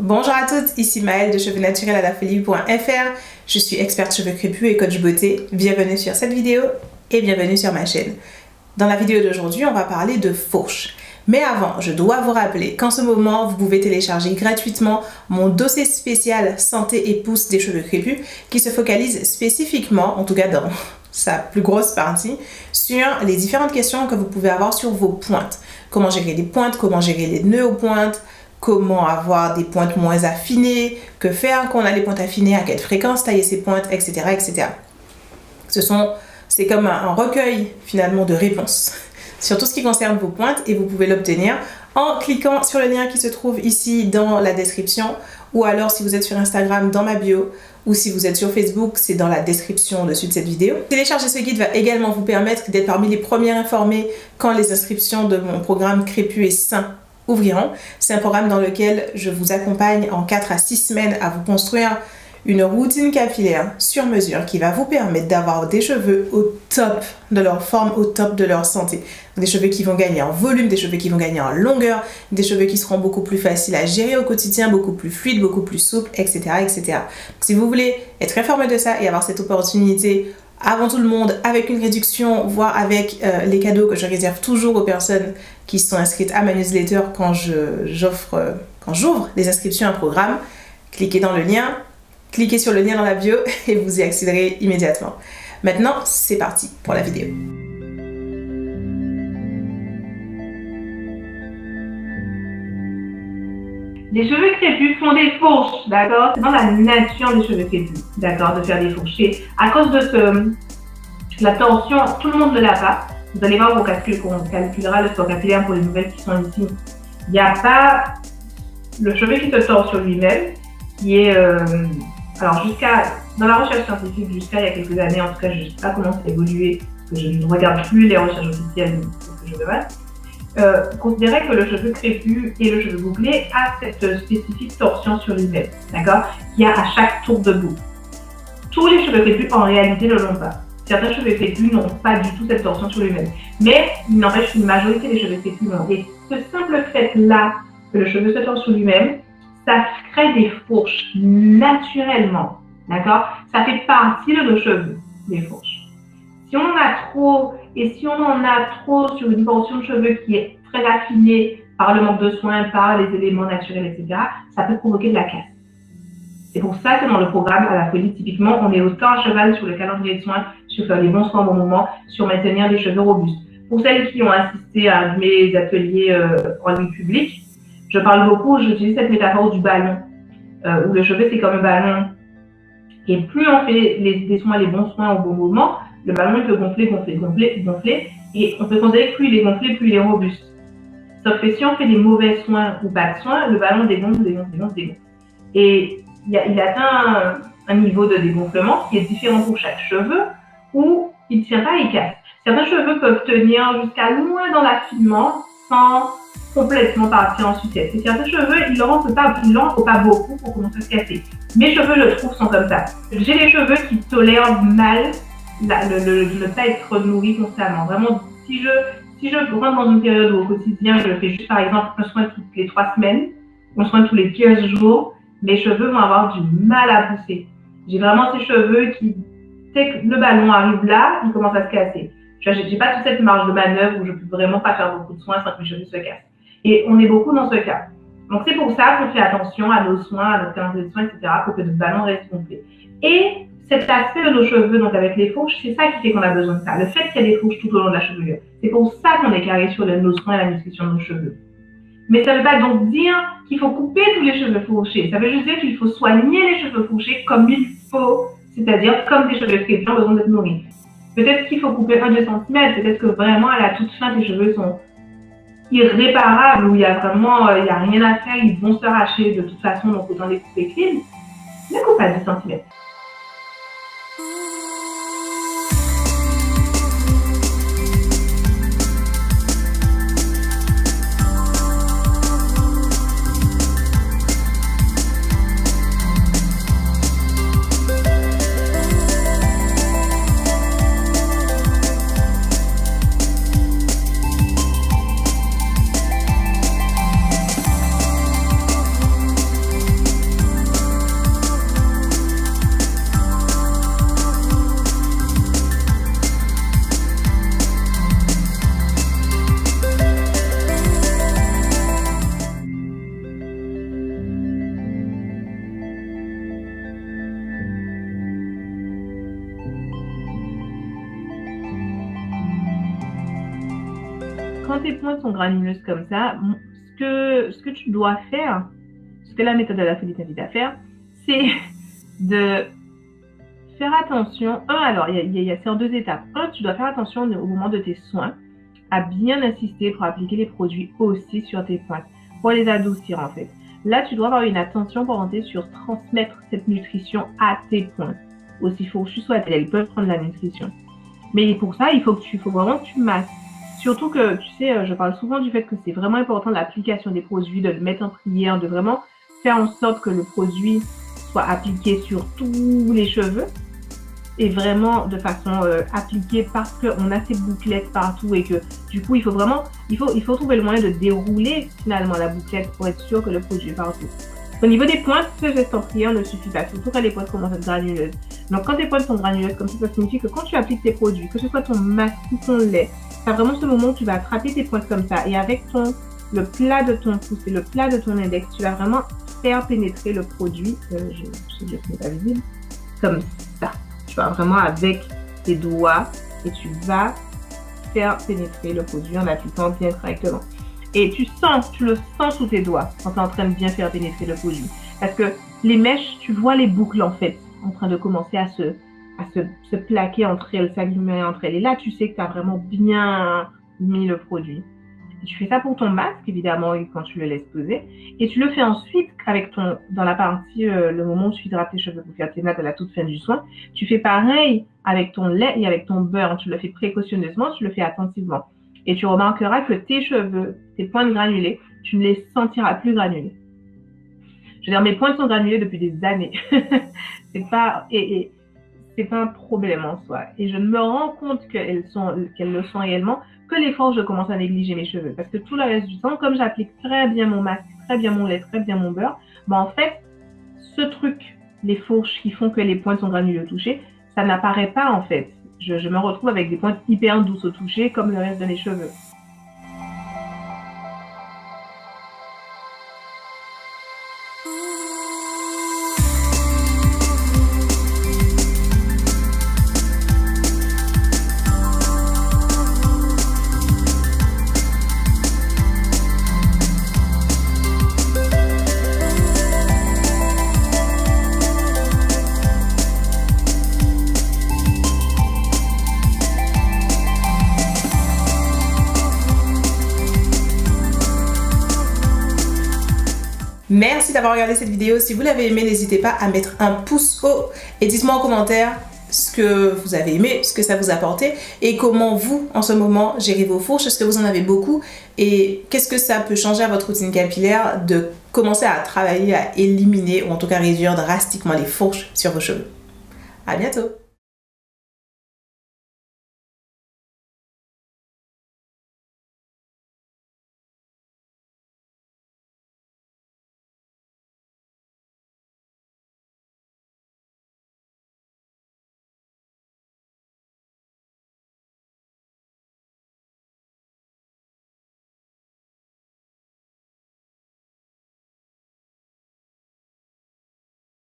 Bonjour à toutes, ici Maëlle de cheveuxnaturelalafolie.fr. Je suis experte cheveux crépus et coach beauté. Bienvenue sur cette vidéo et bienvenue sur ma chaîne. Dans la vidéo d'aujourd'hui, on va parler de fourche. Mais avant, je dois vous rappeler qu'en ce moment, vous pouvez télécharger gratuitement mon dossier spécial santé et pousse des cheveux crépus qui se focalise spécifiquement, en tout cas dans sa plus grosse partie, sur les différentes questions que vous pouvez avoir sur vos pointes. Comment gérer les pointes, comment gérer les nœuds aux pointes, comment avoir des pointes moins affinées, que faire quand on a les pointes affinées, à quelle fréquence tailler ses pointes, etc. etc. C'est comme un recueil finalement de réponses sur tout ce qui concerne vos pointes et vous pouvez l'obtenir en cliquant sur le lien qui se trouve ici dans la description ou alors si vous êtes sur Instagram dans ma bio ou si vous êtes sur Facebook, c'est dans la description au-dessus de cette vidéo. Télécharger ce guide va également vous permettre d'être parmi les premiers informés quand les inscriptions de mon programme Crépus et Sain ouvriront. C'est un programme dans lequel je vous accompagne en 4 à 6 semaines à vous construire une routine capillaire sur mesure qui va vous permettre d'avoir des cheveux au top de leur forme, au top de leur santé. Des cheveux qui vont gagner en volume, des cheveux qui vont gagner en longueur, des cheveux qui seront beaucoup plus faciles à gérer au quotidien, beaucoup plus fluides, beaucoup plus souples, etc. etc. Donc, si vous voulez être informé de ça et avoir cette opportunité avant tout le monde, avec une réduction, voire avec les cadeaux que je réserve toujours aux personnes qui sont inscrites à ma newsletter quand j'ouvre les inscriptions à un programme, cliquez dans le lien. Cliquez sur le lien dans la bio et vous y accéderez immédiatement. Maintenant, c'est parti pour la vidéo. Les cheveux crépus font des fourches, d'accord? C'est dans la nature des cheveux crépus, d'accord, de faire des fourches. Et à cause de la torsion, tout le monde ne l'a pas. Vous allez voir, on calculera le stock capillaire pour les nouvelles qui sont ici. Il n'y a pas le cheveu qui se tord sur lui-même, qui est... Alors dans la recherche scientifique, jusqu'à il y a quelques années, en tout cas je ne sais pas comment ça a évolué, parce que je ne regarde plus les recherches officielles que je me considérait que le cheveu crépus et le cheveu bouclé a cette spécifique torsion sur lui-même, d'accord, qu'il y a à chaque tour de boucle. Tous les cheveux crépus en réalité ne l'ont pas. Certains cheveux crépus n'ont pas du tout cette torsion sur lui-même, mais il n'empêche qu'une majorité des cheveux crépus l'ont. Et ce simple fait-là, que le cheveu se tord sur lui-même, ça crée des fourches naturellement, d'accord? Ça fait partie de nos cheveux, les fourches. Si on en a trop, et si on en a trop sur une portion de cheveux qui est très affinée par le manque de soins, par les éléments naturels, etc., ça peut provoquer de la casse. C'est pour ça que dans le programme à la folie, typiquement, on est autant à cheval sur le calendrier de soins, sur faire les bons soins au bon moment, sur maintenir des cheveux robustes. Pour celles qui ont assisté à mes ateliers en ligne publique, je parle beaucoup, j'utilise cette métaphore du ballon, où le cheveu c'est comme un ballon. Et plus on fait des soins, les bons soins au bon moment, le ballon il peut gonfler, gonfler, gonfler, gonfler. Et on peut considérer que plus il est gonflé, plus il est robuste. Sauf que si on fait des mauvais soins ou pas de soins, le ballon dégonfle, dégonfle, dégonfle, dégonfle. Et il atteint un niveau de dégonflement qui est différent pour chaque cheveu, où il ne tient pas et il casse. Certains cheveux peuvent tenir jusqu'à loin dans l'affinement sans complètement partir en sucette. Et certains cheveux, il leur en faut pas beaucoup pour commencer à se casser. Mes cheveux, je trouve, sont comme ça. J'ai les cheveux qui tolèrent mal ne pas être nourris constamment. Vraiment, si je rentre dans une période où au quotidien, je fais juste par exemple un soin toutes les 3 semaines, un soin tous les 15 jours, mes cheveux vont avoir du mal à pousser. J'ai vraiment ces cheveux qui, dès que le ballon arrive là, ils commencent à se casser. J'ai pas toute cette marge de manœuvre où je peux vraiment pas faire beaucoup de soins sans que mes cheveux se cassent. Et on est beaucoup dans ce cas. Donc c'est pour ça qu'on fait attention à nos soins, à notre calendrier de soins, etc. pour que notre ballon reste complet. Et cet aspect de nos cheveux, donc avec les fourches, c'est ça qui fait qu'on a besoin de ça. Le fait qu'il y a des fourches tout au long de la chevelure. C'est pour ça qu'on est carré sur nos soins et la nutrition de nos cheveux. Mais ça ne veut pas donc dire qu'il faut couper tous les cheveux fourchés. Ça veut juste dire qu'il faut soigner les cheveux fourchés comme il faut. C'est-à-dire comme des cheveux crépus ont besoin d'être nourris. Peut-être qu'il faut couper 1-2 cm, peut-être que vraiment à la toute fin, tes cheveux sont irréparables, où il y a rien à faire, ils vont s'arracher de toute façon, donc autant les couper clean. Ne coupe pas 10 cm. quand tes pointes sont granuleuses comme ça, ce que tu dois faire, ce que la méthode de la folie t'invite à faire, c'est de faire attention. Alors, c'est en 2 étapes. Tu dois faire attention au moment de tes soins à bien insister pour appliquer les produits aussi sur tes pointes, pour les adoucir en fait. Là, tu dois avoir une attention portée sur transmettre cette nutrition à tes pointes. Aussi fourchues soient-elles, elles peuvent prendre la nutrition. Mais pour ça, il faut vraiment que tu masses. Surtout que, tu sais, je parle souvent du fait que c'est vraiment important l'application des produits, de le mettre en prière, de vraiment faire en sorte que le produit soit appliqué sur tous les cheveux et vraiment de façon appliquée parce qu'on a ces bouclettes partout et que du coup, il faut trouver le moyen de dérouler finalement la bouclette pour être sûr que le produit est partout. Au niveau des pointes, ce geste en prière ne suffit pas, surtout quand les pointes commencent à être granuleuses. Donc quand tes pointes sont granuleuses comme ça signifie que quand tu appliques tes produits, que ce soit ton masque ou ton lait, tu as vraiment ce moment où tu vas attraper tes pointes comme ça et avec le plat de ton pouce et le plat de ton index, tu vas vraiment faire pénétrer le produit, je sais que ce n'est pas visible, comme ça. Tu vas vraiment avec tes doigts et tu vas faire pénétrer le produit en l'appliquant bien correctement. Et tu le sens sous tes doigts quand tu es en train de bien faire pénétrer le produit. Parce que les mèches, tu vois les boucles en fait, en train de commencer à se plaquer entre elles, s'agglomérer entre elles. Et là, tu sais que tu as vraiment bien mis le produit. Et tu fais ça pour ton masque, évidemment, quand tu le laisses poser. Et tu le fais ensuite avec dans la partie, le moment où tu hydrates tes cheveux pour faire tes nattes à la toute fin du soin. Tu fais pareil avec ton lait et avec ton beurre. Tu le fais précautionneusement, tu le fais attentivement. Et tu remarqueras que tes cheveux, tes pointes granulées, tu ne les sentiras plus granulées. Je veux dire, mes pointes sont granulées depuis des années. c'est pas un problème en soi. Et je me rends compte qu'elles le sont réellement que les fois où je commence à négliger mes cheveux. Parce que tout le reste du temps, comme j'applique très bien mon masque, très bien mon lait, très bien mon beurre, en fait, ce truc, les fourches qui font que les pointes sont granulées au toucher, ça n'apparaît pas en fait. Je me retrouve avec des pointes hyper douces au toucher comme le reste de mes cheveux. Merci d'avoir regardé cette vidéo. Si vous l'avez aimé, n'hésitez pas à mettre un pouce haut et dites-moi en commentaire ce que vous avez aimé, ce que ça vous a apporté et comment vous, en ce moment, gérez vos fourches. Est-ce que vous en avez beaucoup et qu'est-ce que ça peut changer à votre routine capillaire de commencer à travailler à éliminer ou en tout cas réduire drastiquement les fourches sur vos cheveux. À bientôt!